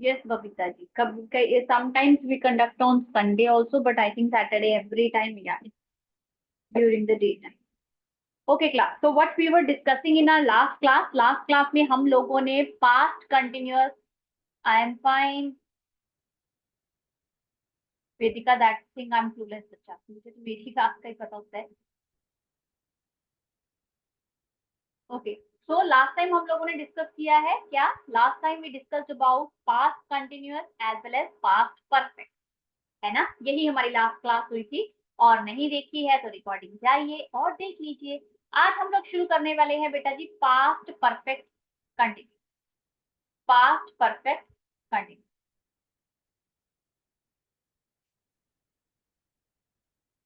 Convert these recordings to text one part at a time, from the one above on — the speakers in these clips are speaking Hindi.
Yes, Babita ji. Sometimes we conduct on Sunday also, but I think Saturday every time, yeah, it's during the daytime. Okay, class. So what we were discussing in our last class में हम लोगों ने past continuous, I am fine, Vedika that thing I'm clueless बच्चा, मुझे तो मेरी क्लास का ही पता होता है. ओके, सो लास्ट टाइम हम लोगों ने डिस्कस किया है क्या? Last time we discussed about past continuous as well as past perfect, है ना? यही हमारी लास्ट क्लास हुई थी. और नहीं देखी है तो रिकॉर्डिंग जाइए और देख लीजिए. आज हम लोग शुरू करने वाले हैं बेटा जी past perfect continuous. Past perfect continuous,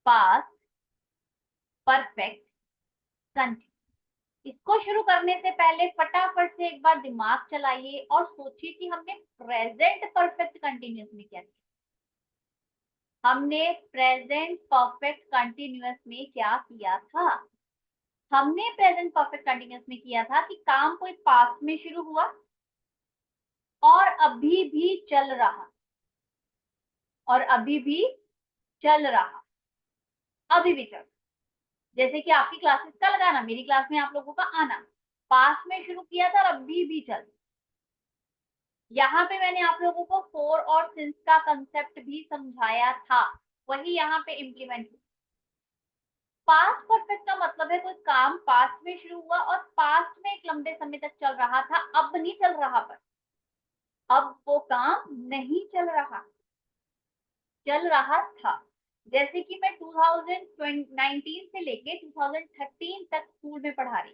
past perfect continuous. इसको शुरू करने से पहले फटाफट से एक बार दिमाग चलाइए और सोचिए कि हमने प्रेजेंट परफेक्ट कंटिन्यूअस में क्या किया. हमने प्रेजेंट परफेक्ट कंटिन्यूअस में क्या किया था? हमने प्रेजेंट परफेक्ट कंटिन्यूअस में किया था कि काम कोई पास्ट में शुरू हुआ और अभी भी चल रहा, और अभी भी चल रहा, अभी भी चल. जैसे कि आपकी क्लासेस का लगाना, मेरी क्लास में आप लोगों का आना, पास्ट में शुरू किया था और अभी भी चल. यहाँ पे मैंने आप लोगों को फोर और सिंस का कंसेप्ट भी समझाया था, वही यहाँ पे इम्प्लीमेंट. पास्ट परफेक्ट का मतलब है कोई काम पास्ट में शुरू हुआ और पास्ट में एक लंबे समय तक चल रहा था, अब नहीं चल रहा, पर अब वो काम नहीं चल रहा, चल रहा था. जैसे कि मैं 2019 से लेके 2013 तक स्कूल में पढ़ा रही,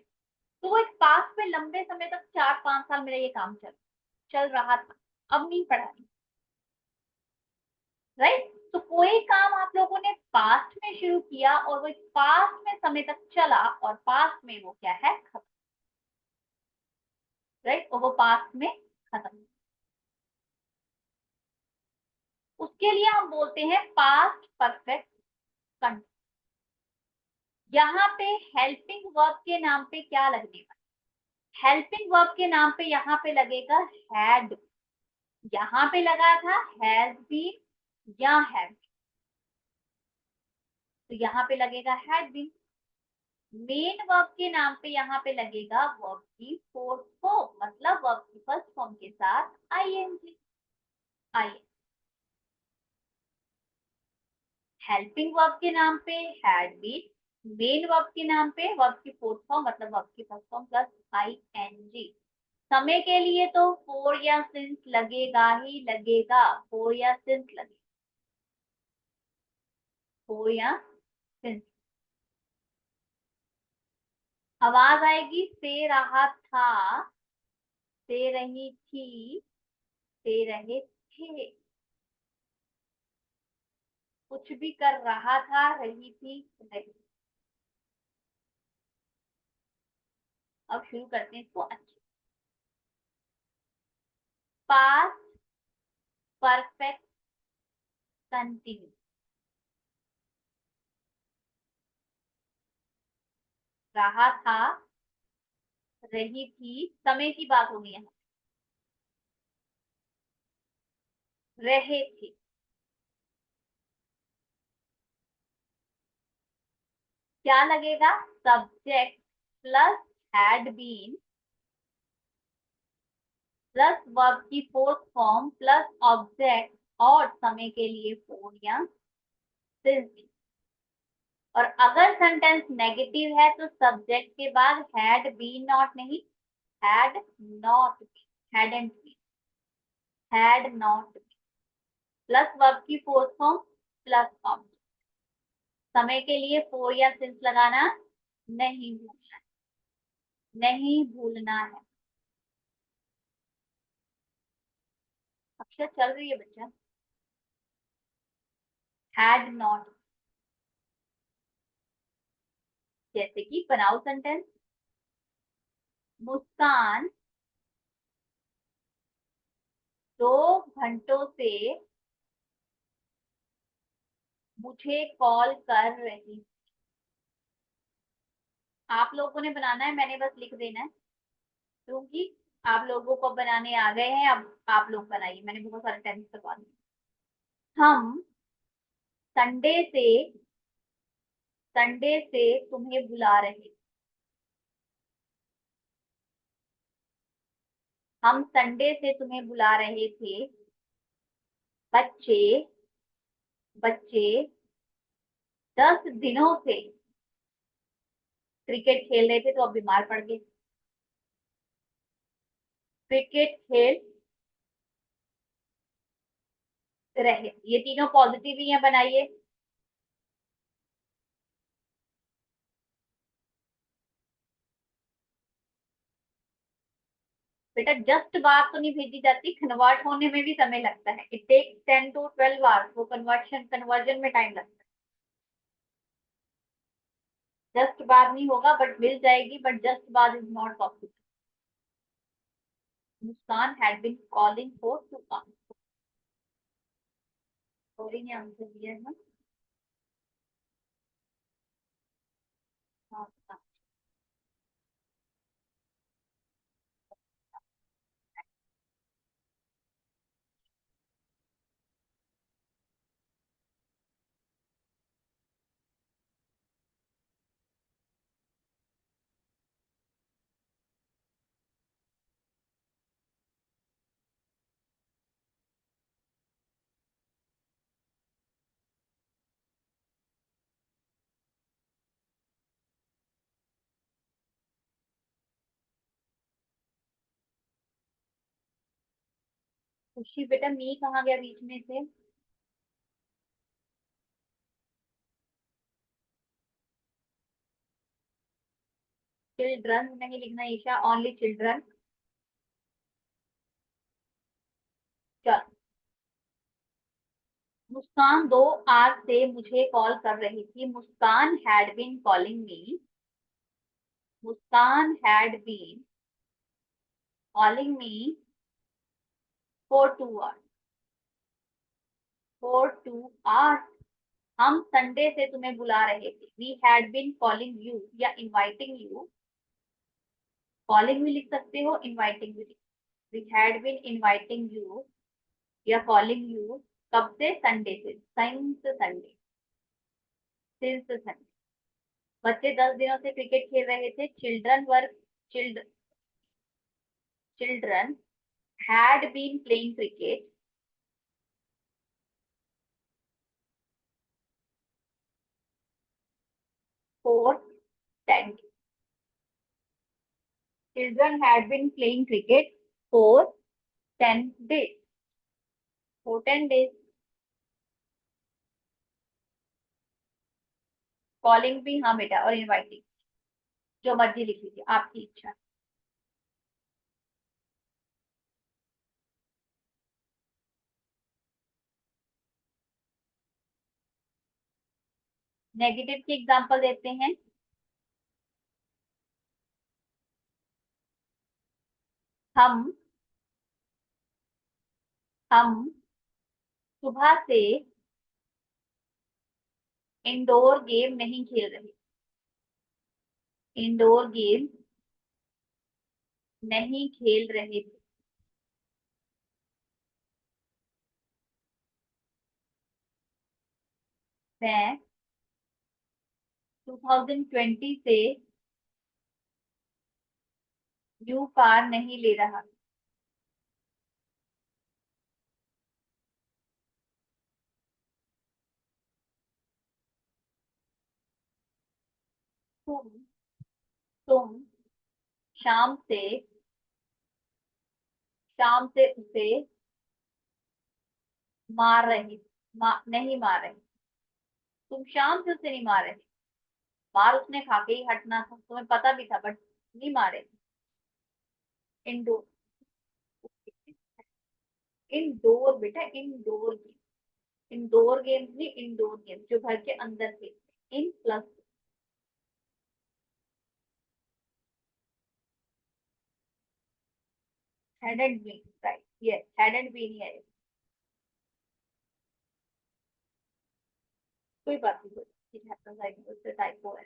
तो वो एक पास्ट में लंबे समय तक 4-5 साल मेरा ये काम चल रहा था, अब नहीं पढ़ा रही. राइट? तो कोई काम आप लोगों ने पास्ट में शुरू किया और वो पास्ट में समय तक चला और पास्ट में वो क्या है, खत्म. राइट? और वो पास्ट में खत्म, उसके लिए हम बोलते हैं पास्ट परफेक्ट कंटिन्यूअस. यहाँ पे हेल्पिंग वर्ब के नाम पे क्या लगेगा? हेल्पिंग वर्ब के नाम पे यहाँ पे लगेगा हैड. यहाँ पे लगा था हैज बीन या हैव, तो यहाँ पे लगेगा हैड बीन. मेन वर्ब के नाम पे यहाँ पे लगेगा वर्ब की फोर्थ फॉर्म, मतलब वर्ब की फर्स्ट फॉर्म के साथ आईएनजी. आई. हेल्पिंग वर्ब के नाम पे हैड बीन, मेन वर्ब के नाम पे वर्ब की फोर्थ फॉर्म मतलब वर्ब की फर्स्ट फॉर्म प्लस आईएनजी. समय के लिए तो फोर या सिंस लगेगा ही लगेगा, फोर या सिंस लगेगा, फोर या सिंस. आवाज आएगी से रहा था, से रही थी, से रहे थे. कुछ भी कर रहा था, रही थी, रही. अब शुरू करते हैं इसको अच्छे. Past perfect continue. रहा था, रही थी, समय की बात होगी यहाँ, रहे थे. क्या लगेगा? Subject plus had been plus verb की फोर्थ फॉर्म प्लस ऑब्जेक्ट और समय के लिए फोर या सिंस. और अगर सेंटेंस नेगेटिव है तो सब्जेक्ट के बाद हैड बीन नॉट नहीं, had not been, hadn't been, had not been plus verb की फोर्थ फॉर्म प्लस ऑब्जेक्ट. समय के लिए फोर या सिंस लगाना नहीं भूलना, नहीं भूलना है. अक्षर चल रही है बच्चा? Had not. जैसे कि बनाओ सेंटेंस, मुस्कान 2 घंटों से मुझे कॉल कर रही. आप लोगों ने बनाना है, मैंने बस लिख देना है, क्योंकि आप लोगों को बनाने आ गए हैं, अब आप लोग बनाइए, मैंने बहुत सारे टेंस करवा दिए। हम संडे से तुम्हें बुला रहे। हम संडे से तुम्हें बुला रहे थे। बच्चे बच्चे 10 दिनों से क्रिकेट खेल रहे थे तो अब बीमार पड़ गए। क्रिकेट खेल रहे, ये तीनों पॉजिटिव ही है, बनाइए। बेटा जस्ट बात तो नहीं भेजी जाती, कन्वर्ट होने में भी समय लगता है। इट टेक्स 10 to 12 आवर्स, वो कन्वर्जन में टाइम लगता है। जस्ट बात नहीं होगा, बट मिल जाएगी, बट जस्ट बात is not possible. Muskan had been calling for 2 hours। Sorry ने आंसर दिया है ना। हाँ, हाँ। खुशी बेटा मी कहाँ गया बीच में से। चिल्ड्रन नहीं लिखना ईशा, ओनली चिल्ड्रन। चल, मुस्कान 2 आवर से मुझे कॉल कर रही थी। Muskan had been calling me. Muskan had been calling me for 2 hours। For 2 hours। हम संडे से तुम्हें बुला रहे थे। We had been calling you या इनवाइटिंग यू। कॉलिंग भी लिख सकते हो, इनवाइटिंग भी लिख। We had been inviting you या कॉलिंग यू। कब से? संडे से, सिंस संडे। बच्चे 10 दिनों से क्रिकेट खेल रहे थे। Children had been playing cricket for 10। Children had been playing cricket for 10 days। For 10 days। Calling भी हाँ बेटा, और इनवाइटिंग जो मर्जी लिख लीजिए, आपकी इच्छा। नेगेटिव की एग्जांपल देते हैं। हम हम सुबह से इंडोर गेम नहीं खेल रहे। इंडोर गेम नहीं खेल रहे थे। मैं 2020 से न्यू कार नहीं ले रहा। तुम तुम शाम से उसे मार रही नहीं मार रही। तुम शाम से उसे नहीं मार रहे। मार उसने खा के ही हटना था, तुम्हें पता भी था, बट नहीं मारे। इंडोर इंडोर बेटा, इंडोर गेम। इंडोर गेम्स नहीं, इंडोर गेम्स जो घर के अंदर खेलते हैं। In plus hadn't been, right? Yes, hadn't been है। कोई बात नहीं, it happens, I know, it's a typo है।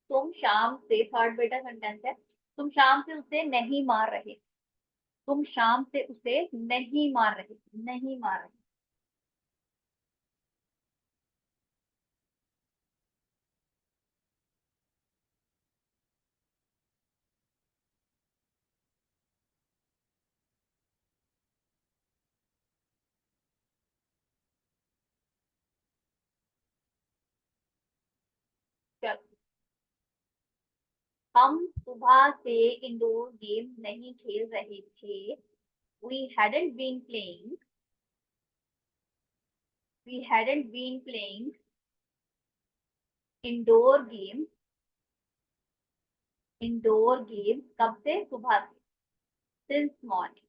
तुम शाम से, थर्ड बेटा सेंटेंस है। तुम शाम से उसे नहीं मार रहे, तुम शाम से उसे नहीं मार रहे, नहीं मार रहे। चलो, हम सुबह से इंडोर गेम नहीं खेल रहे थे। We hadn't been playing. We hadn't been playing indoor game. Indoor game कब से? सुबह से। Since morning,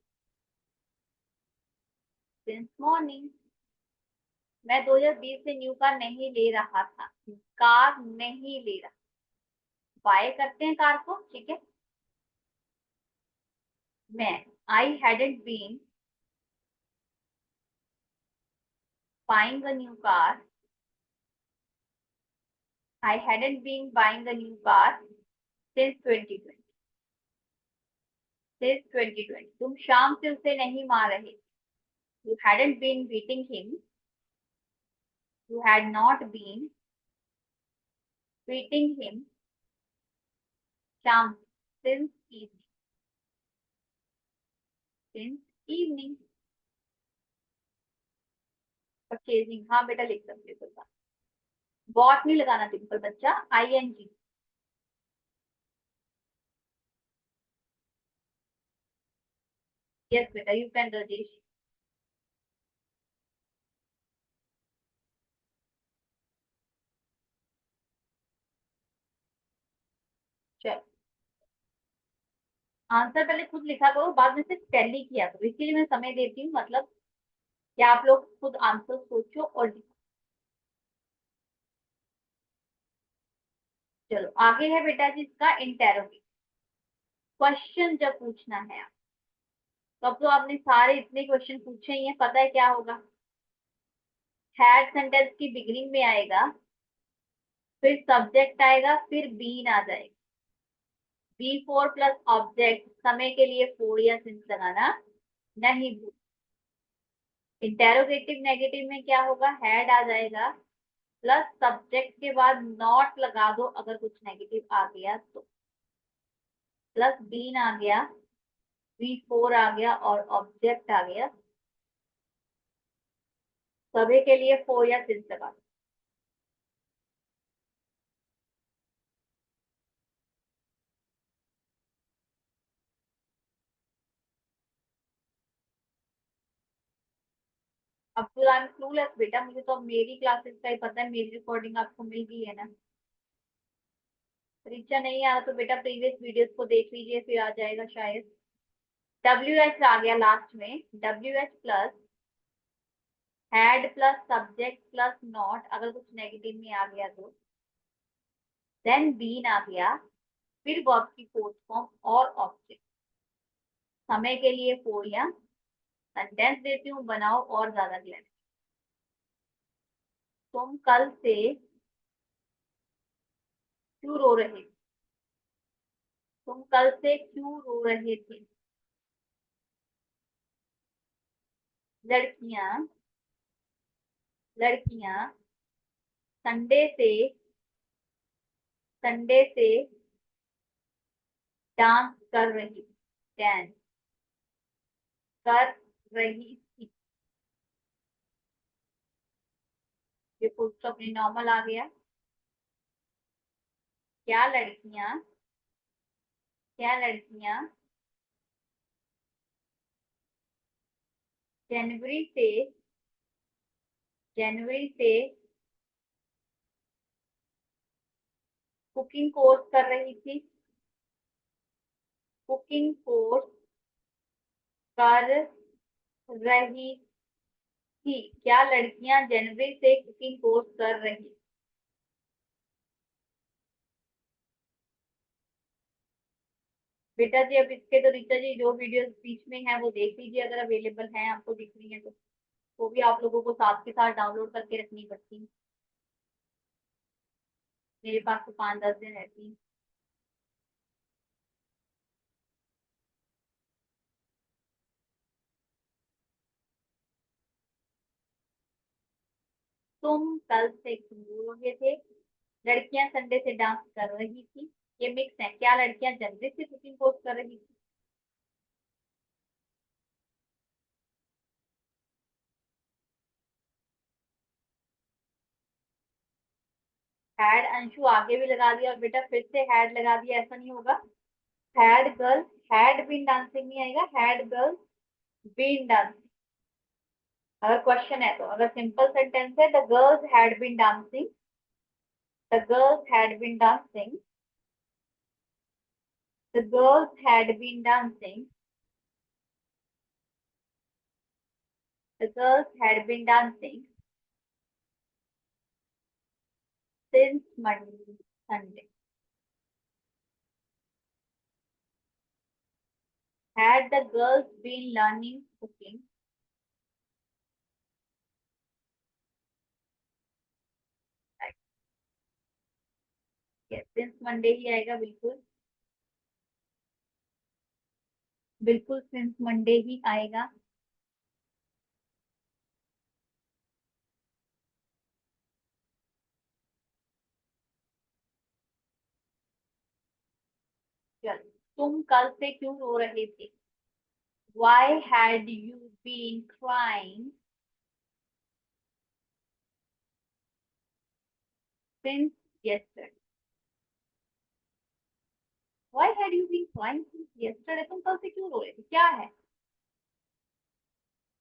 since morning. मैं 2020 से न्यू कार नहीं ले रहा था, कार नहीं ले रहा। बाय करते हैं कार को, ठीक है। मैं, I hadn't been buying a new car, I hadn't been buying a new car since 2020, since 2020। तुम शाम से उसे नहीं मार रहे। You hadn't been beating him. You had not been beating him शाम, since evening, since evening। Purchasing, हाँ बेटा लिख सकते हो। बॉट नहीं लगाना सिंपल बच्चा, ING। यस बेटा, यू कैन राजेश। चलो, आंसर पहले खुद लिखा करो, बाद में सिर्फ टैली किया करो, इसीलिए मैं समय देती हूँ, मतलब कि आप लोग खुद आंसर सोचो और लिखो। चलो आगे है बेटा जी इसका इंटेरोगेट। क्वेश्चन जब पूछना है, तब तो आपने सारे इतने क्वेश्चन पूछे ही हैं, पता है क्या होगा। हैड सेंटेंस की बिगिनिंग में आएगा, फिर सब्जेक्ट आएगा, फिर बीन आ जाएगा। बी फोर प्लस ऑब्जेक्ट, समय के लिए फोर या सिंस लगाना नहीं भूल। इंटेरोगेटिव नेगेटिव में क्या होगा, हैड आ जाएगा, प्लस सब्जेक्ट के बाद नॉट लगा दो अगर कुछ नेगेटिव आ गया तो, प्लस बीन आ गया, बी फोर आ गया और ऑब्जेक्ट आ गया, सभी के लिए फोर या सिंस लगा दो। अब तो आई एम क्लूलेस बेटा, मुझे तो अब मेरी क्लासेस का ही पता है, मेरी रिकॉर्डिंग आपको मिल गई है ना। परीक्षा नहीं आ रहा तो बेटा प्रीवियस वीडियोस को देख लीजिए, फिर आ जाएगा शायद। WH आ गया लास्ट में, WH plus had plus subject plus not, अगर कुछ नेगेटिव में आ गया तो, देन बीन आ गया, फिर वर्ब की फोर्थ फॉर्म और ऑब्जेक्ट, समय के लिए फोर या। सेंटेंस देती हूँ, बनाओ और ज्यादा क्लियर। तुम कल से क्यों रो रहे थे? तुम कल से क्यों रो रहे थे? लड़कियां, लड़कियां संडे से, संडे से डांस कर रही, डांस कर रही थी। ये फुल स्टॉप नॉर्मल आ गया। क्या लड़कियां, क्या लड़कियां जनवरी से, जनवरी से कुकिंग कोर्स कर रही थी, कुकिंग कोर्स कर रही थी। क्या लड़कियां जनवरी से कुकिंग कोर्स कर रही? बेटा जी अब इसके तो रीता जी जो वीडियोस बीच में है वो देख लीजिए, अगर अवेलेबल है आपको दिख रही है तो, वो भी आप लोगों को साथ के साथ डाउनलोड करके रखनी पड़ती है। मेरे पास तो 5-10 दिन रहती है। तुम कल से क्यों रो रहे थे? लड़कियां संडे से डांस कर रही थी। ये मिक्स है, क्या लड़कियां जल्दी से कुकिंग कोर्स कर रही थी? हैड अंशु आगे भी लगा दिया और बेटा फिर से हैड लगा दिया, ऐसा नहीं होगा। Had girls had been dancing नहीं आएगा, हैड गर्ल्स बीन डांसिंग। अगर क्वेश्चन है तो, अगर सिंपल सेंटेंस है, the girls had been dancing, the girls had been dancing, the girls had been dancing, the girls had been dancing since Monday Sunday. Had the girls been learning cooking? Yes, since Monday ही आएगा, बिल्कुल बिल्कुल सिंस मंडे ही आएगा। चल, तुम कल से क्यों रो रहे थे? Why had you been crying since yesterday? Why had you been crying since yesterday? तुम कल से क्यों रो रहे थे, क्या है?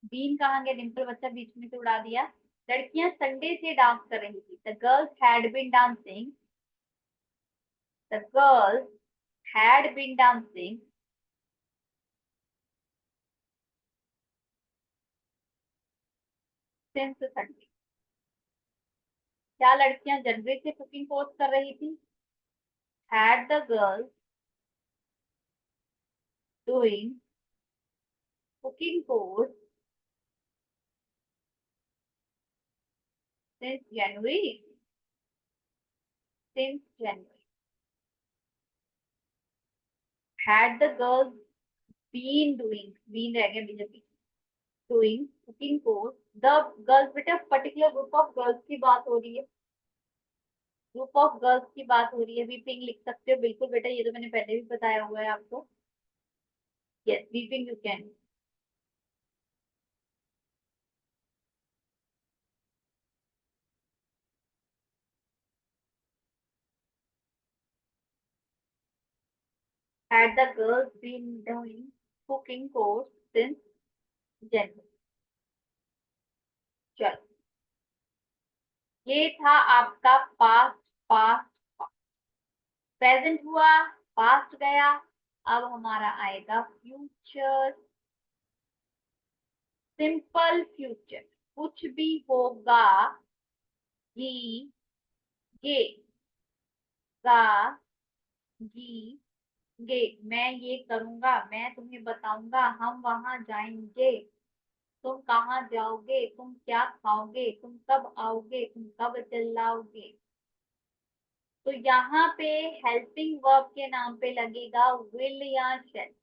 बीन कहाँ गया? डिम्पल बच्चा बीच में से उड़ा दिया। लड़कियां संडे से डांस कर रही थी। The girls had been dancing, the girls had been dancing since Sunday. क्या लड़कियां जनवरी से कुकिंग कोर्स कर रही थी? Had the girls doing cooking course since January? Since January. Had the girls been रह गया BJP, doing cooking course? The girls, बेटा पर्टिकुलर ग्रुप ऑफ गर्ल्स की बात हो रही है, ग्रुप ऑफ गर्ल्स की बात हो रही है। वीपिंग लिख सकते हो बिल्कुल बेटा, ये तो मैंने पहले भी बताया हुआ है आपको। Yes, weeping you can. Had the girls been doing cooking course since January? चलो, ये था आपका पास्ट। पास्ट प्रेजेंट हुआ, पास्ट गया, अब हमारा आएगा फ्यूचर। सिंपल फ्यूचर, कुछ भी होगा, ही, गे, गा, गी, गे। मैं ये करूंगा, मैं तुम्हें बताऊंगा, हम वहां जाएंगे, तुम कहाँ जाओगे, तुम क्या खाओगे, तुम कब आओगे, तुम कब चिल्लाओगे। तो यहाँ पे हेल्पिंग वर्ब के नाम पे लगेगा विल या शैल।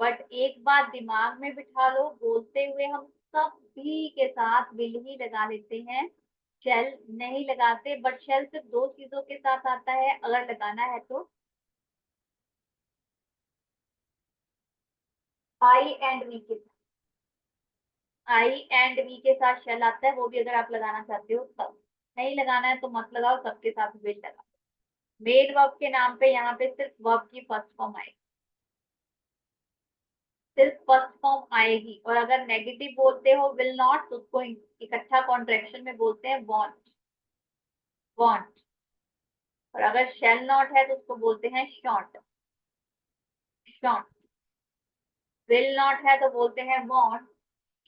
बट एक बात दिमाग में बिठा लो, बोलते हुए हम सभी के साथ विल ही लगा लेते हैं, शेल नहीं लगाते। बट शेल सिर्फ दो चीजों के साथ आता है, अगर लगाना है तो आई एंड वी के साथ। आई एंड वी के साथ शेल आता है, वो भी अगर आप लगाना चाहते हो तब। नहीं लगाना है तो मत लगाओ, सबके साथ विल लगा। मेड वर्ब के नाम पे यहाँ पे सिर्फ वर्ब की फर्स्ट फॉर्म आएगी, सिर्फ फर्स्ट फॉर्म आएगी। और अगर नेगेटिव बोलते हो विल नॉट, तो उसको इकट्ठा कॉन्ट्रेक्शन में बोलते हैं वॉन्ट, वॉन्ट। और अगर शेल नॉट है तो उसको बोलते हैं शॉन्ट, शॉन्ट। विल नॉट है तो बोलते हैं वॉन्ट,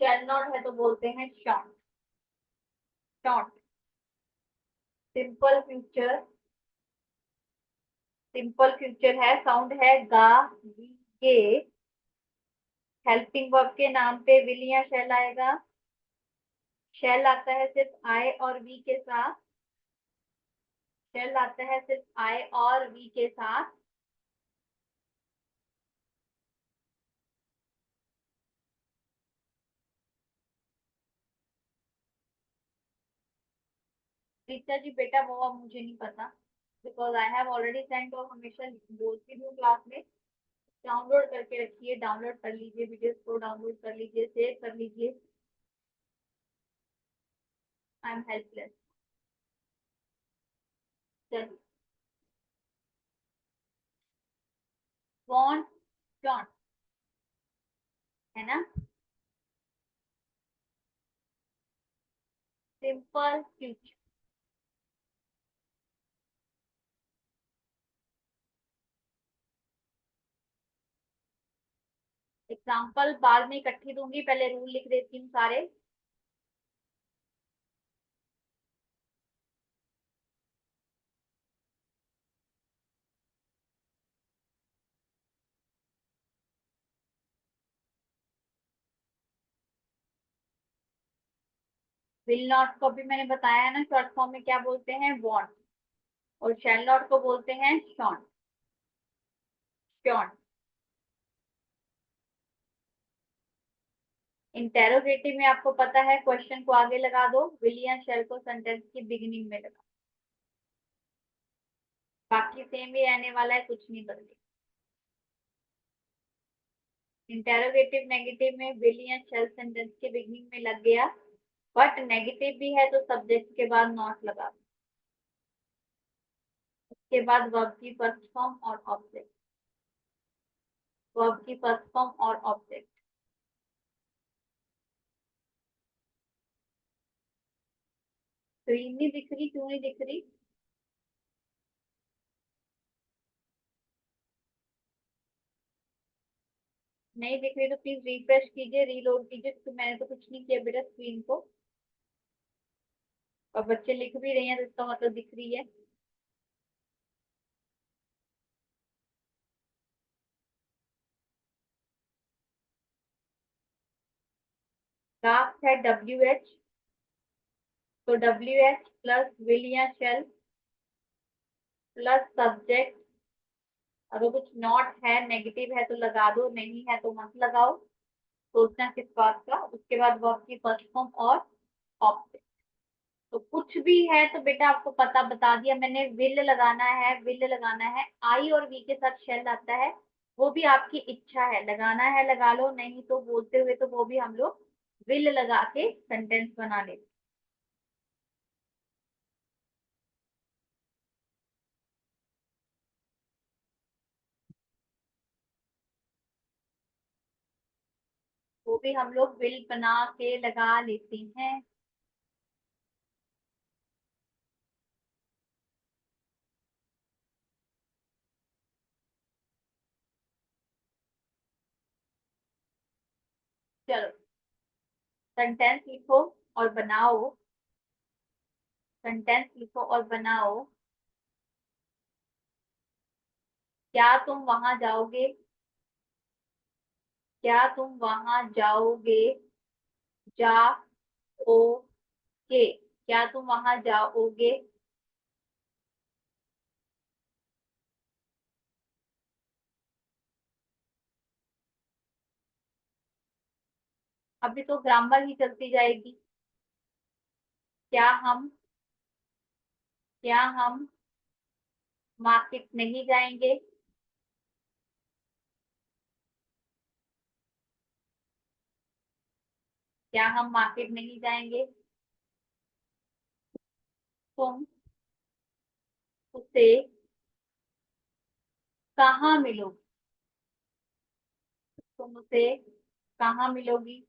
शेल नॉट है तो बोलते हैं शॉन्ट, शॉन्ट। सिंपल फ्यूचर, सिंपल फ्यूचर है, साउंड है गा, गी, के। हेल्पिंग वर्ब के नाम पे विल या शेल आएगा। शेल आता है सिर्फ आई और वी के साथ, शेल आता है सिर्फ आई और वी के साथ। टीचर जी बेटा वो अब मुझे नहीं पता, because I have already send, और हमेशा बोलती हूँ क्लास में डाउनलोड करके रखिए, डाउनलोड कर लीजिए, वीडियोस को डाउनलोड कर लीजिए, सेव कर लीजिए। I am helpless. चलिए, वॉन्ट, डोंट, है ना। Simple future. एग्जाम्पल बाद में इकट्ठी दूंगी, पहले रूल लिख देती हूँ सारे। विल नॉट को भी मैंने बताया है ना, शॉर्ट फॉर्म में क्या बोलते हैं, वॉन्ट। और शैल नॉट को बोलते हैं शॉन्ट, शॉन्ट। इंटेरोगेटिव में आपको पता है, क्वेश्चन को आगे लगा दो, विल या शैल को सेंटेंस की बिगिनिंग में लगा। बाकी सेम ही रहने वाला है, कुछ नहीं बदलेगा। इंटेरोगेटिव नेगेटिव में विल या शैल सेंटेंस के बिगिनिंग में लग गया, बट नेगेटिव भी है तो सब्जेक्ट के बाद नॉट लगा दो। उसके बाद वर्ब की फर्स्ट फॉर्म और ऑब्जेक्ट, वर्ब की फर्स्ट फॉर्म और ऑब्जेक्ट। स्क्रीन नहीं दिख रही, क्यों नहीं दिख रही? नहीं दिख रही तो प्लीज रिफ्रेश कीजिए, रीलोड कीजिए, तो मैंने तो कुछ नहीं किया बेटा स्क्रीन को। और बच्चे लिख भी रहे हैं तो इसका मतलब दिख रही है। लास्ट है WH, तो WH प्लस विल या शेल प्लस सब्जेक्ट। अगर कुछ नॉट है, नेगेटिव है तो लगा दो, नहीं है तो मत लगाओ, सोचना किस बात का। उसके बाद वर्ब की फर्स्ट फॉर्म और ऑब्जेक्ट। तो कुछ भी है तो बेटा आपको पता बता दिया मैंने, विल लगाना है, विल लगाना है, आई और वी के साथ शेल आता है, वो भी आपकी इच्छा है, लगाना है लगा लो, नहीं तो बोलते हुए तो वो भी हम लोग विल लगा के सेंटेंस बना लेते। वो भी हम लोग विल बना के लगा लेते हैं। चलो, सेंटेंस लिखो और बनाओ, सेंटेंस लिखो और बनाओ। क्या तुम वहां जाओगे? क्या तुम वहां जाओगे? जाओगे। क्या तुम वहां जाओगे? अभी तो ग्रामर ही चलती जाएगी। क्या हम, क्या हम मार्केट नहीं जाएंगे? क्या हम मार्केट नहीं जाएंगे? तुम उसे कहाँ मिलोगी? तुम उसे कहाँ मिलोगी?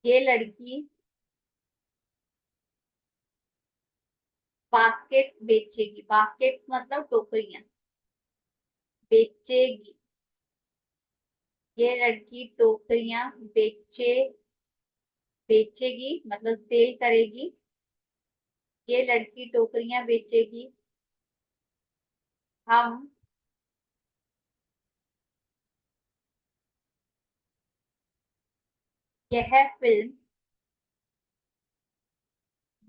ये लड़की बास्केट बेचेगी, बास्केट मतलब टोकरियां, बेचेगी। ये लड़की टोकरियां बेचेगी मतलब सेल करेगी। ये लड़की टोकरियां बेचेगी। हम यह फिल्म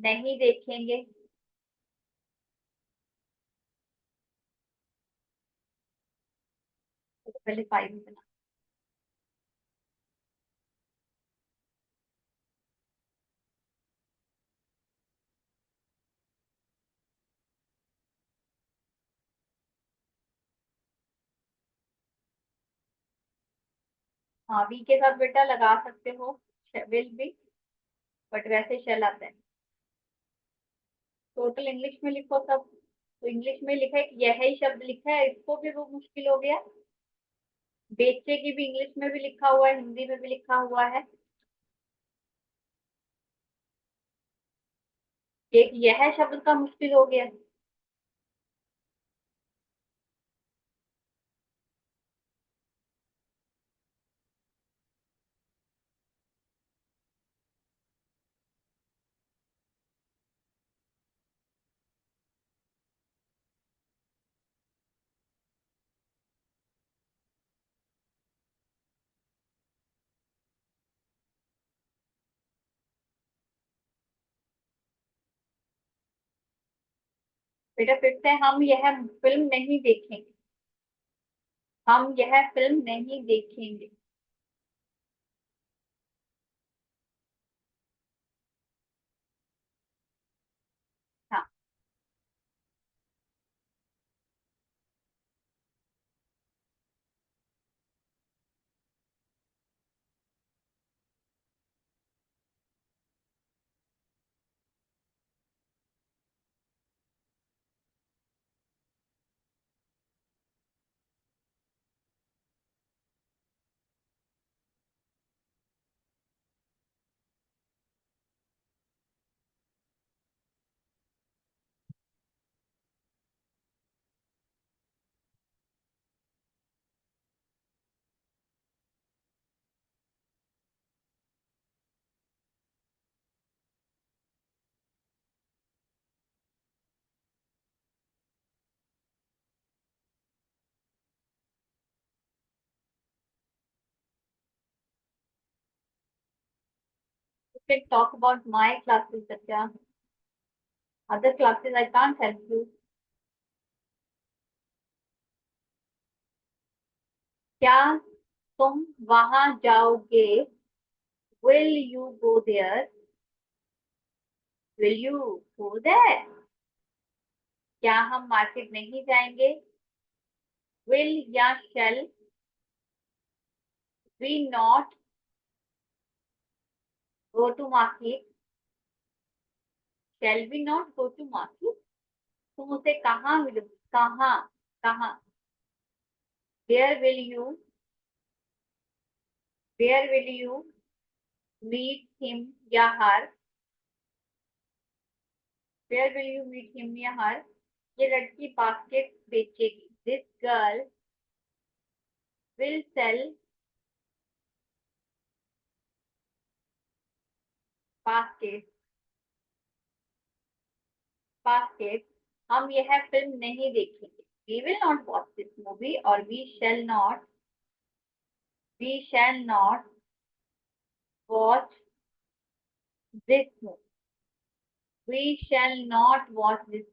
नहीं देखेंगे। तो पहले फाइव बना। हाँ, वी के साथ बेटा लगा सकते हो विल भी, बट वैसे शेल आता है। टोटल इंग्लिश में लिखो सब, तो इंग्लिश में लिखा है कि यह ही शब्द लिखा है, इसको भी वो मुश्किल हो गया। बेचे की भी इंग्लिश में भी लिखा हुआ है, हिंदी में भी लिखा हुआ है। एक यह शब्द का मुश्किल हो गया। बेटा फिर से, हम यह फिल्म नहीं देखेंगे, हम यह फिल्म नहीं देखेंगे। हाँ, फिर टॉक अबाउट माय क्लासेस बच्चा, other classes I can't help you. क्या तुम वहां जाओगे? Will you go there? Will you go there? क्या हम मार्केट नहीं जाएंगे? विल या shall we not go to market? Shall we not go to market? तुम उसे कहाँ मिलोगे? कहाँ? कहाँ? Where will you, where will you meet him या हर? Where will you meet him या हर? ये लड़की बास्केट बेचेगी। This girl will sell basket, basket. हम यह फिल्म नहीं देखेंगे। We will not watch this movie, और we shall not watch this movie, we shall not watch this.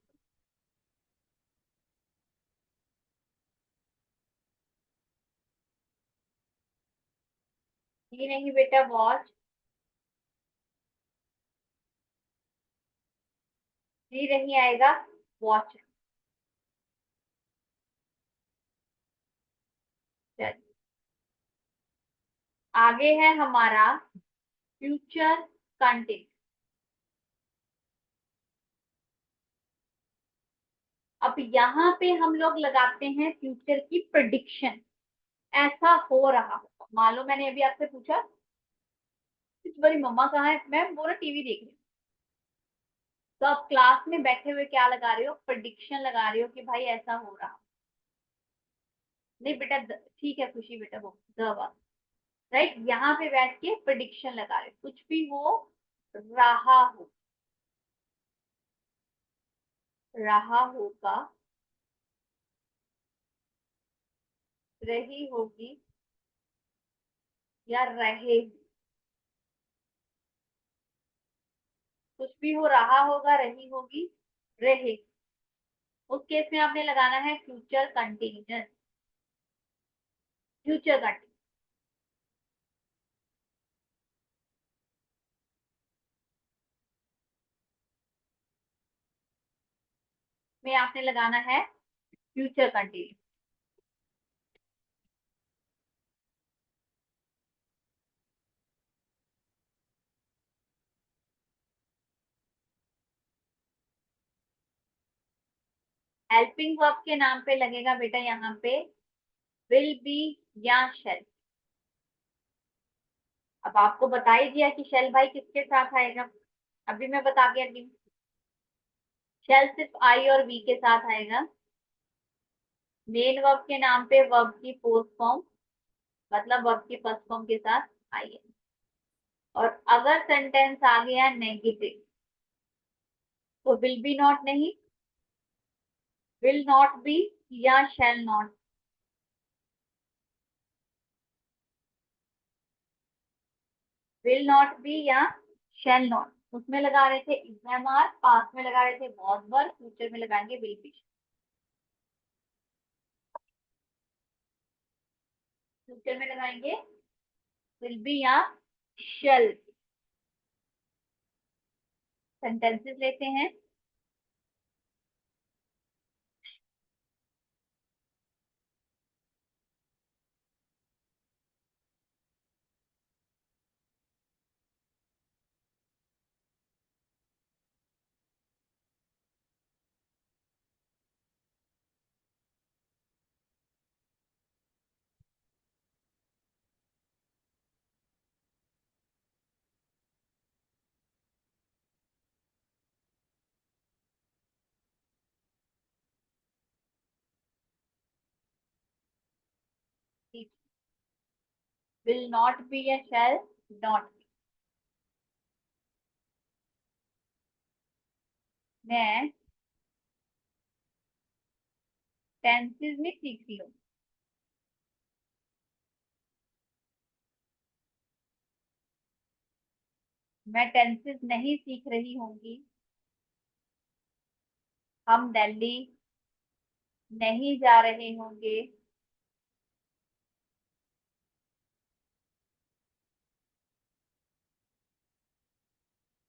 ये नहीं बेटा, वॉच। जी नहीं आएगा, वॉच। आगे है हमारा फ्यूचर कंटिन्यू। अब यहाँ पे हम लोग लगाते हैं फ्यूचर की प्रिडिक्शन। ऐसा हो रहा होगा, मान लो मैंने अभी आपसे पूछा कि तुम्हारी मम्मा कहाँ है, मैम वो ना टीवी देख रही है। तो आप क्लास में बैठे हुए क्या लगा रहे हो? प्रिडिक्शन लगा रहे हो कि भाई ऐसा हो रहा। नहीं बेटा, ठीक है खुशी बेटा, वो द, राइट, यहाँ पे बैठ के प्रिडिक्शन लगा रहे हो, कुछ भी हो रहा हो, रहा होगा, रही होगी, या रहे। कुछ भी हो रहा होगा, रही होगी, रहे। उस केस में आपने लगाना है फ्यूचर कंटिन्यूअस, फ्यूचर कंटिन्यूअस में आपने लगाना है फ्यूचर कंटिन्यूअस। हेल्पिंग वर्ब के नाम पे लगेगा बेटा यहाँ पे विल बी या शेल। अब आपको बता ही दिया कि शेल भाई किसके साथ आएगा, अभी मैं बता के हटी। शेल सिर्फ आई और वी के साथ आएगा। मेन वर्ब के नाम पे वर्ब की पोस्ट फॉर्म, मतलब वर्ब की फर्स्ट फॉर्म के साथ आइए। और अगर सेंटेंस आ गया नेगेटिव तो विल बी नॉट नहीं, विल नॉट बी या shall not. Will not B या शैल नॉट, उसमें लगा रहे थे एग्जाम आर, पास में लगा रहे थे बहुत बार, फ्यूचर में लगाएंगे विल बी। फ्यूचर में लगाएंगे विल बी या शैल। सेंटेंसेस लेते हैं। विल नॉट बी या शैल नॉट। मैं टेंसेस में सीख रही हूँ। मैं टेंसेस नहीं सीख रही होंगी। हम दिल्ली नहीं जा रहे होंगे।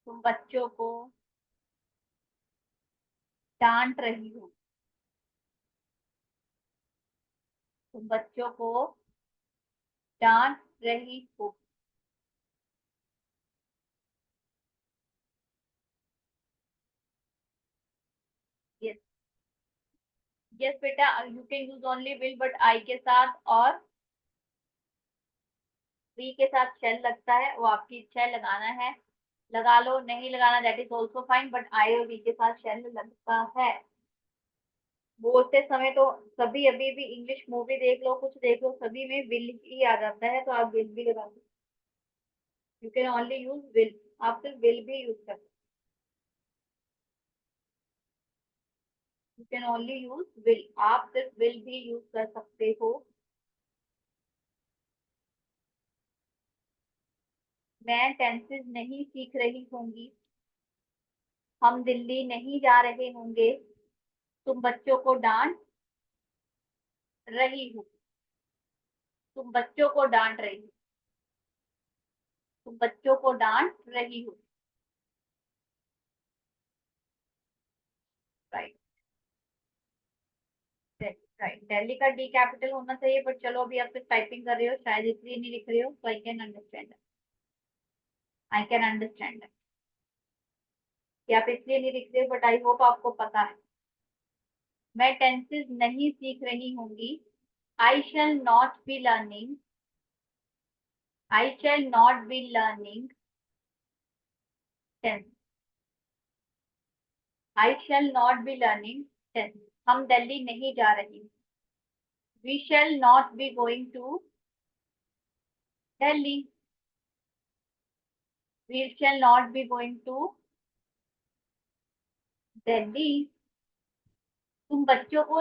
तुम बच्चों को डांट रही हो। तुम बच्चों को डांट रही हो। यस, यस बेटा, you can use only will but I के साथ और वी के साथ शेल लगता है, वो आपकी इच्छा है, लगाना है लगा लो, नहीं लगाना that is also fine, but I और वी के साथ शेल लगता है। बोलते समय तो सभी, अभी भी इंग्लिश मूवी देख लो, कुछ देख लो, सभी में विल ही आ जाता है, तो आप विल भी लगा दो। You can only use will, आप सिर्फ विल भी यूज कर, you can only use will, आप सिर्फ विल भी यूज कर सकते हो। मैं टेंसेस नहीं सीख रही होंगी। हम दिल्ली नहीं जा रहे होंगे। तुम बच्चों को डांट रही हो। तुम बच्चों को डांट रही हो। तुम बच्चों को डांट रही हो। Right, right. दिल्ली का डी कैपिटल होना चाहिए, बट चलो अभी आप टाइपिंग कर रहे हो, शायद इसलिए नहीं लिख रहे हो, तो I can understand, I can understand कि आप इसलिए नहीं लिख रहे हो, बट आई होप आपको पता है। मैं टेंसेस नहीं सीख रही होंगी। I shall not be learning. I shall not be learning tense. I shall not be learning tense. हम दिल्ली नहीं जा रही। We shall not be going to Delhi. We shall not be going to Delhi. तुम बच्चों को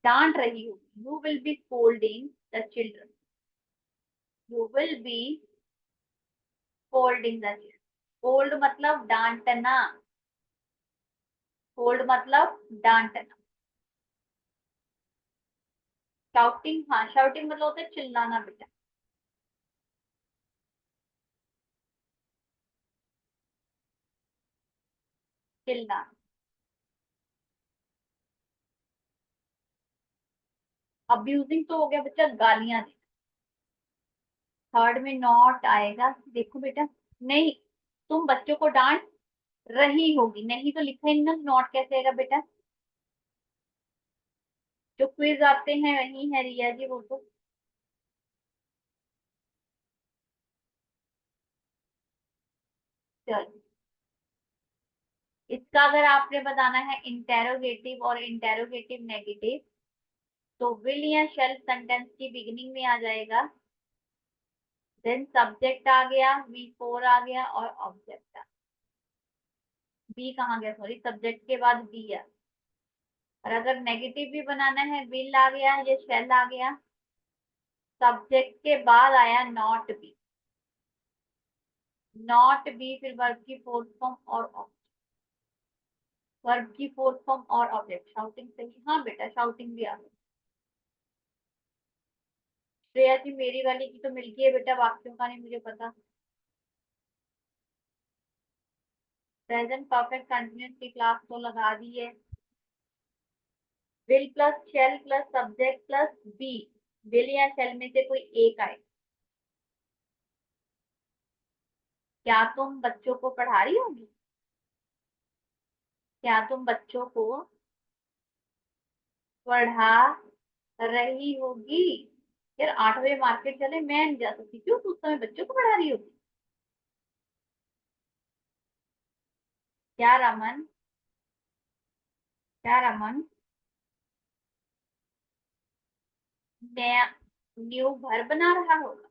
डांट रही हो। You will be scolding the children. You will be scolding the children. Scold मतलब डांटना। स्कोल्ड मतलब डांटना। शाउटिंग, हाँ शाउटिंग मतलब होता है चिल्लाना बेटा। चिल्लाना। अब्यूजिंग तो हो गया बच्चा, गालियां दे। थर्ड में नॉट आएगा, देखो बेटा। नहीं, तुम बच्चों को डांट रही होगी, नहीं तो लिखा ही ना, नॉट कैसे आएगा बेटा। जो क्विज आते हैं वही है रिया जी वो तो। चलो, इसका अगर आपने बताना है इंटेरोगेटिव और इंटेरोगेटिव नेगेटिव, तो विल या शेल सेंटेंस की बिगिनिंग में आ जाएगा, देन सब्जेक्ट आ गया, वी फोर आ गया और ऑब्जेक्ट आ, बी कहाँ गया, सॉरी, सब्जेक्ट के बाद बी आ। और अगर नेगेटिव भी बनाना है, विल आ गया या शेल आ गया, सब्जेक्ट के बाद आया नॉट बी, नॉट बी फिर वर्ब की फोर्थ फॉर्म और वर्ब की फोर्थ फॉर्म और ऑब्जेक्ट। शाउटिंग सही, हाँ बेटा शाउटिंग भी आ गई। श्रेया जी मेरी वाली की तो मिल गई है बेटा, वाक्यों का नहीं मुझे पता। प्रेजेंट परफेक्ट कंटिन्यूस की क्लास तो लगा दी है। Will plus shall plus subject plus be, will या शेल में से कोई एक आए। क्या तुम बच्चों को पढ़ा रही होगी? क्या तुम बच्चों को पढ़ा रही होगी? यार 8 बजे मार्केट चले, मैं नहीं जा सकती, क्यों तू उस समय बच्चों को पढ़ा रही होगी? क्या रमन? क्या रमन? नया, न्यू घर बना रहा होगा,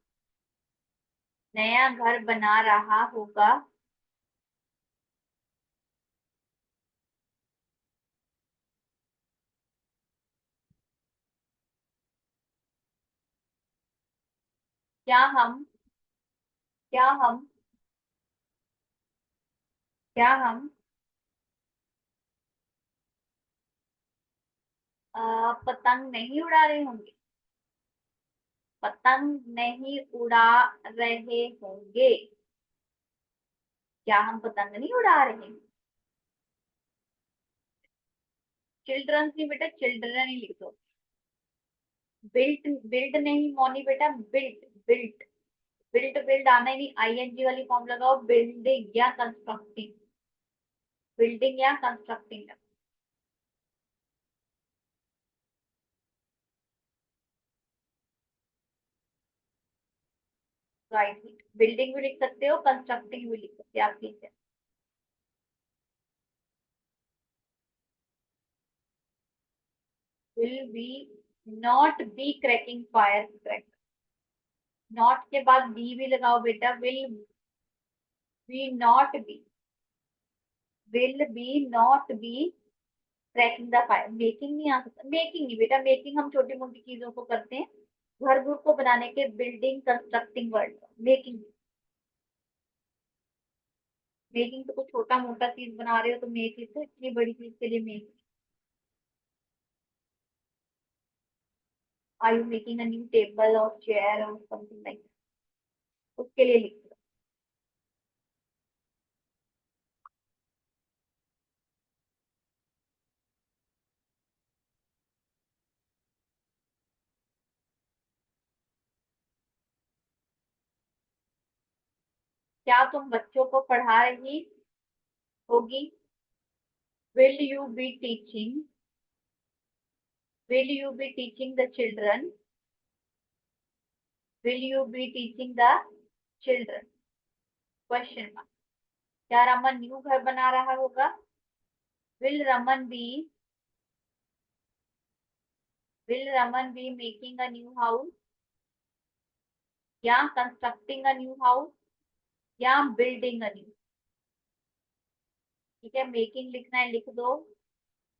नया घर बना रहा होगा। क्या हम, क्या हम, क्या हम पतंग नहीं उड़ा रहे होंगे? पतंग नहीं उड़ा रहे होंगे। क्या हम पतंग नहीं उड़ा रहे हैं? चिल्ड्रंस नहीं बेटा, चिल्ड्रन ही लिख दो। बिल्ट, बिल्ट नहीं मौनी बेटा, बिल्ट, बिल्ट, बिल्ट बिल्ड आना ही नहीं, आईएनजी वाली फॉर्म लगाओ, बिल्डिंग या कंस्ट्रक्टिंग, बिल्डिंग या कंस्ट्रक्टिंग। राइट, बिल्डिंग भी लिख सकते हो, कंस्ट्रक्टिंग भी लिख सकते हो, आप ठीक है। Will be not be cracking fire crack, not के बाद बी भी लगाओ बेटा, will be not be, will be not be cracking the fire. Making नहीं आ सकता, मेकिंग नहीं बेटा, मेकिंग हम छोटी मोटी चीजों को करते हैं, घर घर को बनाने के, building constructing word, making. Making तो कुछ छोटा मोटा चीज बना रहे हो तो मेक लिखो, इतनी बड़ी चीज के लिए make. Are you making a new table और चेयर और समथिंग लाइक, उसके लिए लिखो। क्या तुम बच्चों को पढ़ा रही होगी? Will you be teaching, will you be teaching the children, will you be teaching the children, question mark. क्या रमन न्यू घर बना रहा होगा? Will Raman be, will Raman be making a new house, या कंस्ट्रक्टिंग अ न्यू हाउस, या बिल्डिंग अ न्यू। ठीक है, मेकिंग लिखना है लिख दो,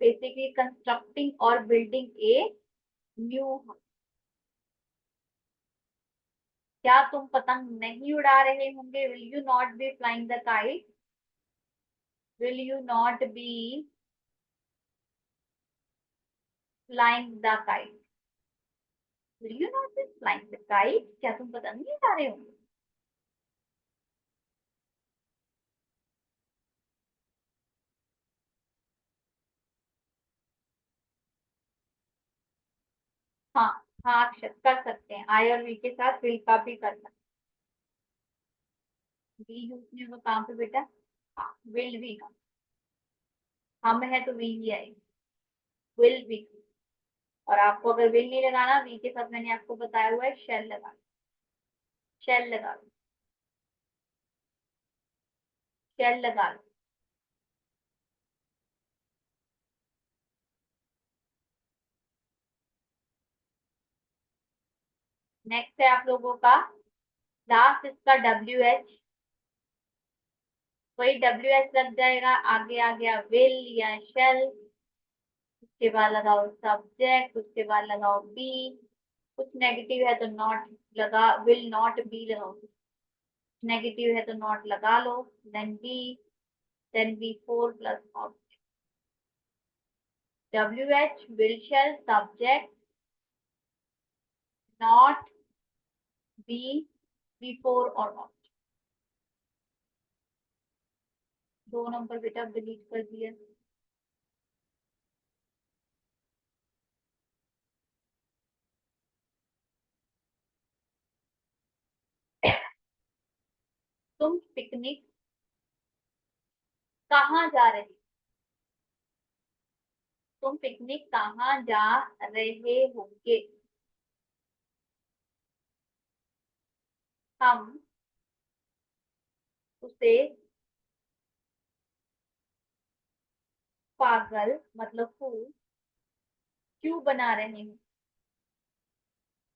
बेसिकली कंस्ट्रक्टिंग और बिल्डिंग ए न्यू। क्या तुम पतंग नहीं उड़ा रहे होंगे? Will you not be flying the kite, will you not be flying the kite, will you not be flying the kite, क्या तुम पतंग नहीं उड़ा रहे होंगे? हाँ, हाँ अक्षर कर सकते हैं, आई और वी के साथ विल का भी कर सकते हैं। वी यूज नहीं होगा कहाँ पे बेटा? हाँ, विल भी, हम है तो वी ही आएगी, विल भी। और आपको अगर विल नहीं लगाना, वी के साथ मैंने आपको बताया हुआ है शेल लगा, शेल लगा लो, शेल लगा लो। नेक्स्ट है आप लोगों का लास्ट, इसका डब्ल्यू एच, वही डब्ल्यू एच लग जाएगा, आगे आ गया विल या शेल, उसके बाद लगाओ सब्जेक्ट, उसके बाद लगाओ बी, कुछ नेगेटिव है तो नॉट लगा, विल नॉट बी लगाओ, नेगेटिव है तो नॉट लगा लो, then be, then be four plus object, W H will shall subject not be, be four और ऑब्जेक्ट। दो नंबर बेटा डिलीट कर दिया। तुम पिकनिक कहाँ जा रहे, तुम पिकनिक कहाँ जा रहे होंगे। हम उसे पागल मतलब फूल क्यों बना रहे हैं,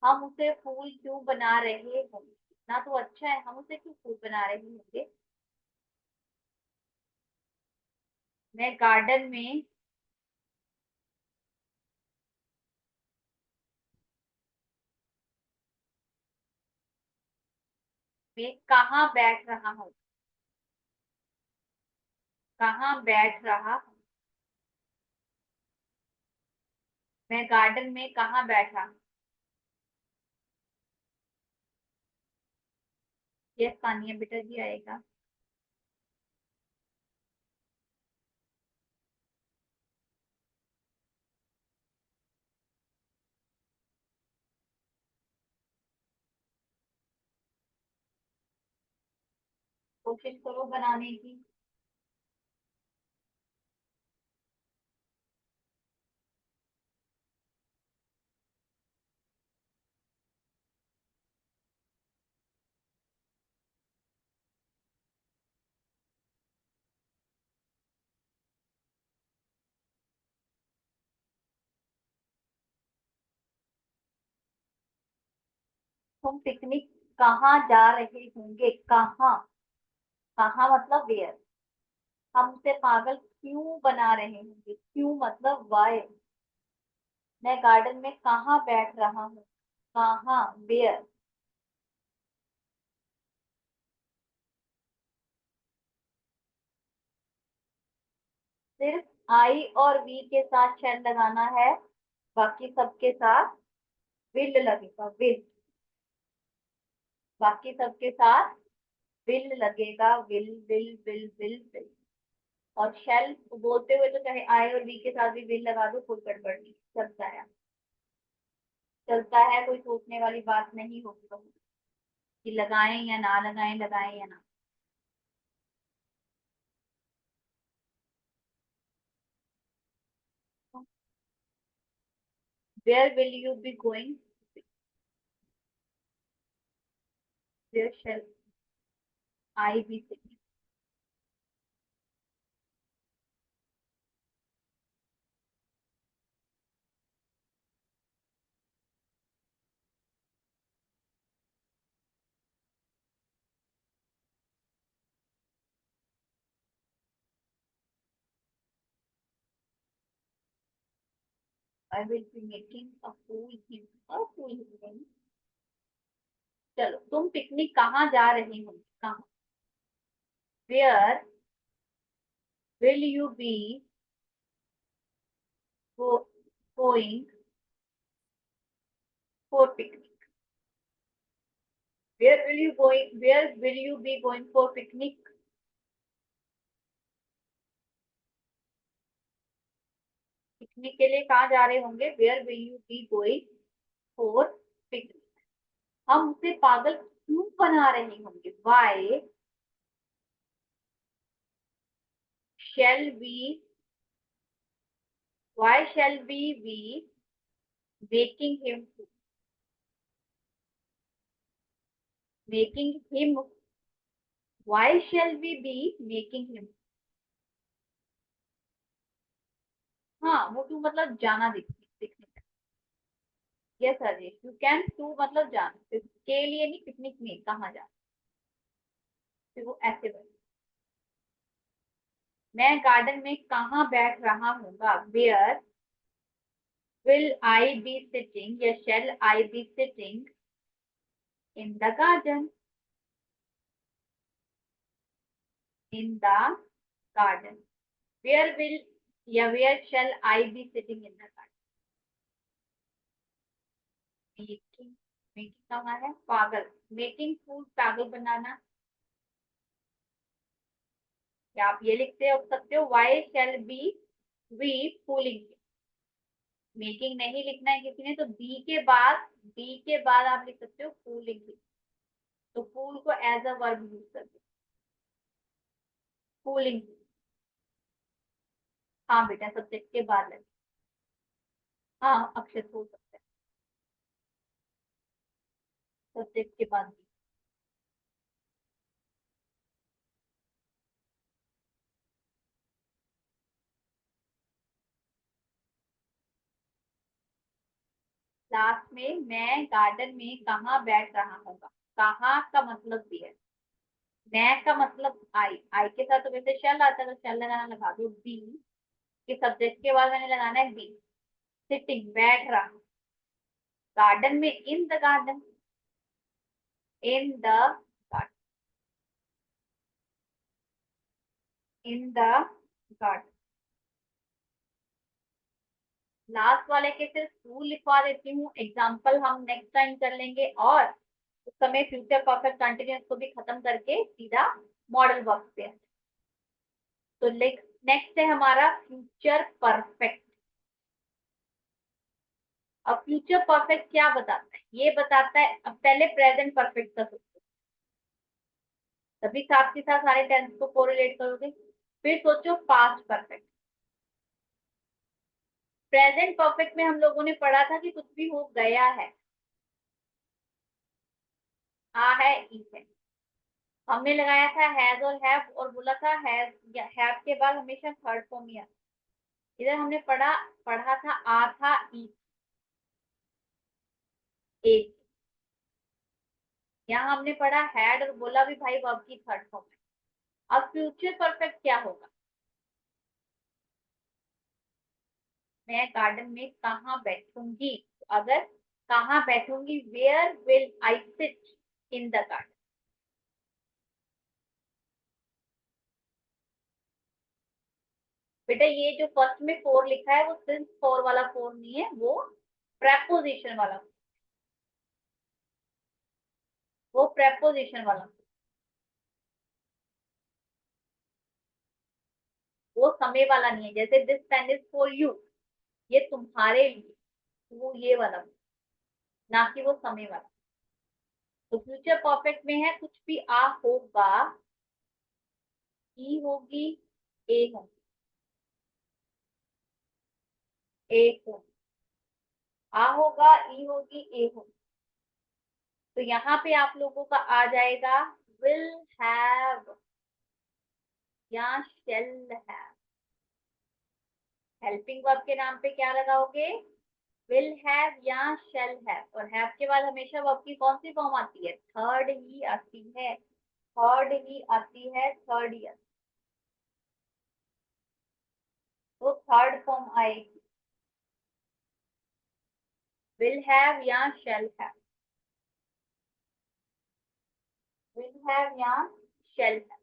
हम उसे फूल क्यों बना रहे होंगे, ना तो अच्छा है, हम उसे क्यों फूल बना रहे होंगे। मैं गार्डन में कहाँ बैठ रहा हूँ, कहाँ बैठ रहा हूँ, मैं गार्डन में कहाँ बैठा हूँ। ये स्थानीय बेटा जी आएगा। कोशिश करो बनाने की। तुम पिकनिक कहाँ जा रहे होंगे, कहाँ, कहाँ मतलब वेयर, हम उसे पागल क्यों बना रहे होंगे, क्यों मतलब वाई, मैं गार्डन में कहाँ बैठ रहा हूँ, कहाँ वेयर, सिर्फ आई और वी के साथ शेल लगाना है, बाकी सबके साथ विल लगेगा, विल, बाकी सबके साथ विल लगेगा, will will will will will. और शेल बोलते हुए तो चाहे आई और वी के साथ भी विल लगा दो, कोई गड़बड़ नहीं, चलता है, चलता है, कोई सोचने वाली बात नहीं होगी तो, कि लगाएं या ना लगाएं, लगाएं या ना। Where will you be going, where shall I be sitting. I will be making a fool him, a fool him. चलो, तुम पिकनिक कहाँ जा रहे हो, कहाँ, where will you be going for picnic, where will you going, where will you be going for picnic, picnic के लिए कहाँ जा रहे होंगे, where will you be going for picnic, हम उसे पागल क्यों बना रहे होंगे, why shall we, why shall we be making him, making him, why shall we be making him. हाँ, वो टू मतलब जाना, दिखने का। Yes Rajesh, you can to मतलब जाना, के लिए नहीं, पिकनिक में कहाँ जाना, फिर वो ऐसे बने। मैं गार्डन में कहाँ बैठ रहा हूँगा, where will I be sitting, या shall I be sitting in the garden, in the garden, where will या where shall I be sitting in the garden. Making, making कहाँ है, पागल, मेकिंग फूड, पागल बनाना। या आप ये लिखते हो सकते हो, why shall be we fooling. Making नहीं लिखना है किसी ने, तो बी के बाद आप लिख सकते हो फूलिंग। तो फूल को एज अ वर्ब यूज करते, फूलिंग। हाँ बेटा, सब्जेक्ट के बाद लगे। हाँ, अक्षर हो सकता है सब्जेक्ट के बाद भी। लास्ट में मैं गार्डन में कहाँ बैठ रहा हूँगा, कहाँ का मतलब भी है, मैं का मतलब आई के साथ तो वैसे शेल आता है, तो शेल लगाना, लगा दो बी, कि सब्जेक्ट के बाद मैंने लगाना है बी। सिटिंग, बैठ रहा, गार्डन में, इन the garden, in the garden, in the garden. Last वाले के सिर्फ टू लिखवा देती हूँ, एग्जाम्पल हम नेक्स्ट टाइम कर लेंगे, और उस समय फ्यूचर परफेक्ट कंटिन्यूस को भी खत्म करके सीधा मॉडल वर्क पे। तो नेक्स्ट है हमारा फ्यूचर परफेक्ट। अब फ्यूचर परफेक्ट क्या बताता है, ये बताता है, अब पहले प्रेजेंट परफेक्ट का सोचो, तभी साथ के साथ सारे टेंस को कोरिलेट करोगे। फिर सोचो पास्ट परफेक्ट। प्रेजेंट परफेक्ट में हम लोगों ने पढ़ा था कि कुछ भी हो गया है, आ है, ई है, हमने लगाया था हैज और हैव, और बोला था हैव के बाद हमेशा थर्ड फॉर्म ही आता। इधर हमने पढ़ा पढ़ा था आ था, ई, एक। यहाँ हमने पढ़ा हैड, और बोला भी भाई वर्ब की थर्ड फॉर्म है। अब फ्यूचर परफेक्ट क्या होगा, मैं गार्डन में कहाँ बैठूंगी, अगर कहाँ बैठूंगी, where will I sit in the garden. बेटा ये जो फर्स्ट में फोर लिखा है, वो सिंस फोर वाला फोर नहीं है, वो प्रेपोजिशन वाला, वो प्रेपोजिशन वाला, वो समय वाला नहीं है। जैसे this pen is for you, ये तुम्हारे लिए, वो ये वाला, ना कि वो समय वाला। तो फ्यूचर परफेक्ट में है, कुछ भी आ होगा, ई होगी, ए होगी, ए होगी, आ होगा, ई होगी, ए होगी। तो यहाँ पे आप लोगों का आ जाएगा विल हैव या शेल हैव। हेल्पिंग वर्ब के नाम पे क्या लगाओगे, विल हैव या शेल हैव, और हैव के बाद हमेशा वर्ब की कौन सी फॉर्म आती है, थर्ड ही आती है, थर्ड ही आती है, थर्ड ईयर, तो थर्ड फॉर्म आएगी, विल हैव या शेल हैव, विल हैव या शेल हैव।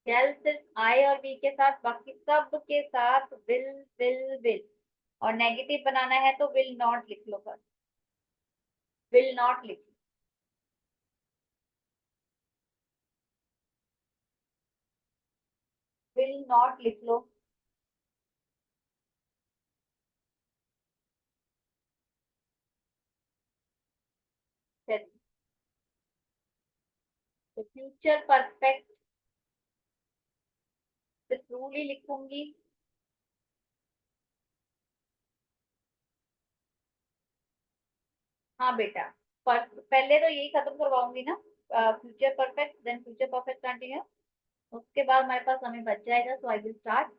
शेल सिर्फ आई और बी के साथ, बाकी सब के साथ विल। और नेगेटिव बनाना है तो विल नॉट लिख लो, बस विल नॉट लिख, विल नॉट लिख लो। चलिए, तो फ्यूचर परफेक्ट ट्रूली लिखूंगी। हाँ बेटा, पहले तो यही खत्म करवाऊंगी ना, future perfect then future perfect continuous. उसके बाद हमारे पास समय बच जाएगा, so I will start.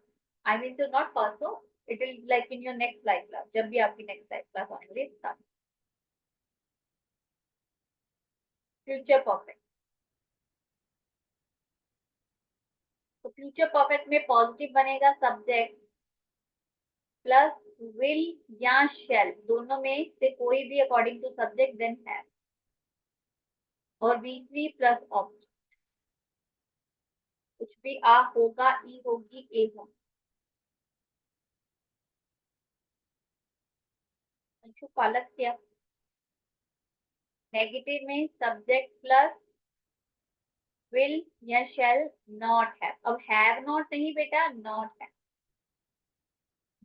I mean to not परसो, it will like in your next life class, जब भी आपकी नेक्स्ट लाइफ क्लास आने वाली स्टार्ट। फ्यूचर परफेक्ट, तो फ्यूचर परफेक्ट में पॉजिटिव बनेगा सब्जेक्ट प्लस विल या शेल, दोनों में से कोई भी अकॉर्डिंग टू सब्जेक्ट देन है, और बी थ्री प्लस ऑब्जेक्ट, कुछ भी आ होगा, ई होगी, ए होगा। अंशु पालक क्या, नेगेटिव में सब्जेक्ट प्लस विल या शेल नॉट हैव, अब हैव नॉट नहीं बेटा, नॉट है,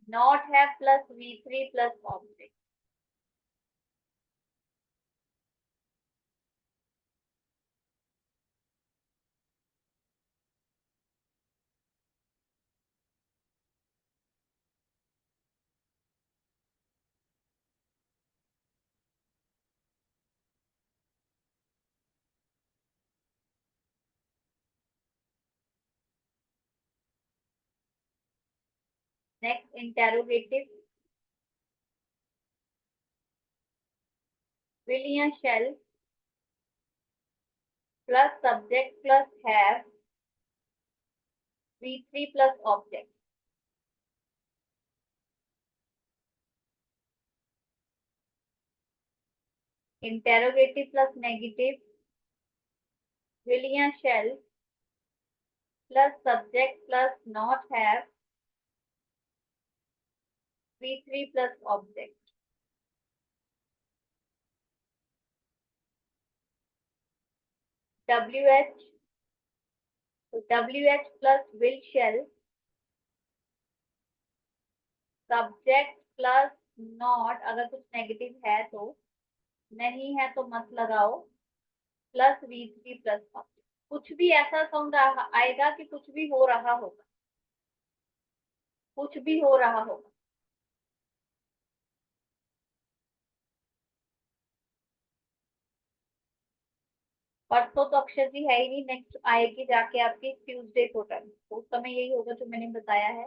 not have plus V three plus object. Next interrogative, will या shall plus subject plus have V three plus object. Interrogative plus negative, will या shall plus subject plus not have V three plus object. W H, तो W H plus will shall subject plus not, अगर कुछ नेगेटिव है तो, नहीं है तो मत लगाओ, plus V three plus object. कुछ भी ऐसा साउंड आएगा कि कुछ भी हो रहा होगा, कुछ भी हो रहा होगा। परसों तो अक्षर जी है ही नहीं, नेक्स्ट आएगी जाके आपकी ट्यूसडे को टर्न, तो उस समय यही होगा जो मैंने बताया है।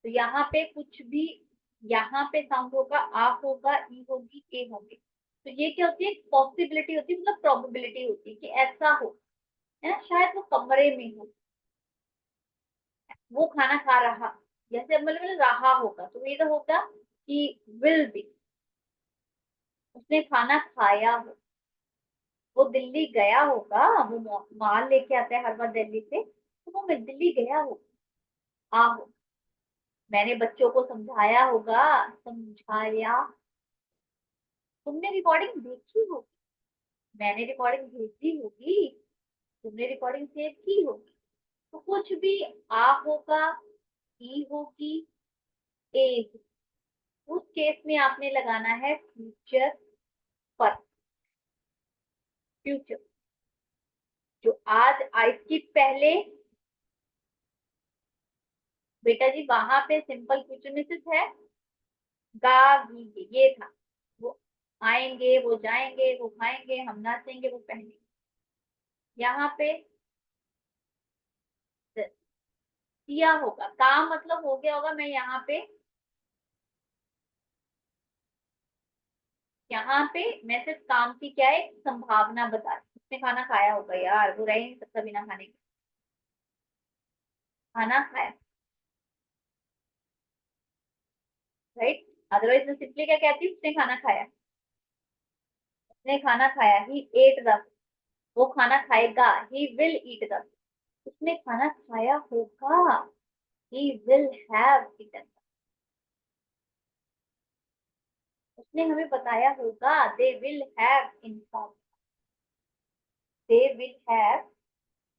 तो यहाँ पे कुछ भी, यहाँ पे साउंड होगा, आ होगा, ई होगी, ए होगी। तो ये क्या होती है, पॉसिबिलिटी होती है, मतलब प्रोबेबिलिटी होती है कि ऐसा हो, है ना, शायद वो कमरे में हो, वो खाना खा रहा, जैसे मतलब रहा होगा, तो ये तो होगा कि विल बी, उसने खाना खाया हो, वो दिल्ली गया होगा, वो माल लेके आता है हर बार दिल्ली से, तो वो दिल्ली गया होगा, आ हो, मैंने बच्चों को समझाया होगा, समझाया, तुमने रिकॉर्डिंग देखी होगी, मैंने रिकॉर्डिंग भेजी होगी, तुमने रिकॉर्डिंग सेव की होगी। तो कुछ भी आ होगा, ई होगी, ए होगी, उस केस में आपने लगाना है फ्यूचर पर, फ्यूचर जो आज आई थी पहले, बेटा जी वहां पे सिंपल फ्यूचर मिसेस है, गा गी ये था, वो आएंगे, वो जाएंगे, वो खाएंगे, हम नाचेंगे, वो पहनेंगे। यहाँ पे किया होगा, काम मतलब हो गया होगा, मैं यहाँ पे, यहाँ पे मैं सिर्फ काम की क्या है संभावना बता रही हूँ। उसने खाना खाया होगा यार, वो रह ही नहीं सकता बिना खाने के, खाना खाया, राइट। अदरवाइज मैं सिंपली क्या कहती हूँ, उसने खाना खाया, उसने खाना खाया, ही एट द, वो खाना खाएगा, ही विल ईट द, उसने खाना खाया होगा, ही विल हैव ईटन, उसने हमें बताया होगा, they will have inform, they will have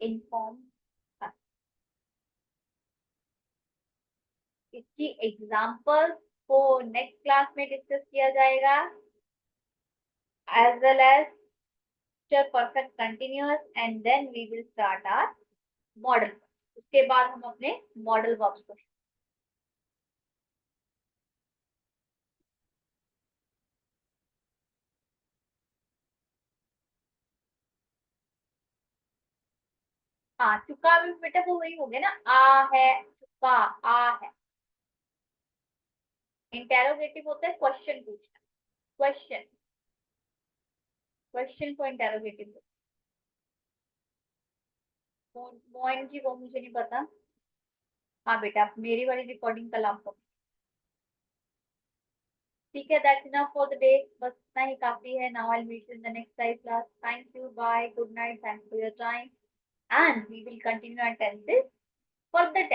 inform us. इसकी एग्जाम्पल्स को नेक्स्ट क्लास में डिस्कस किया जाएगा, as well as perfect continuous, and then we will start our modal. उसके बाद हम अपने मॉडल वर्ब्स को, हाँ चुका भी बेटा वो वही हो गया ना, आ है चुका, आ है। इंटेरोगेटिव होता है क्वेश्चन पूछना, क्वेश्चन, क्वेश्चन को इंटेरोगेटिव। मोइन जी वो मुझे नहीं पता। हाँ बेटा मेरी वाली रिकॉर्डिंग कल आपको, ठीक है, that's enough for the day, बस इतना ही काफी है। Now I meet in the next time class. Thank you, bye, good night, thanks for your time, and we will continue at 10 for the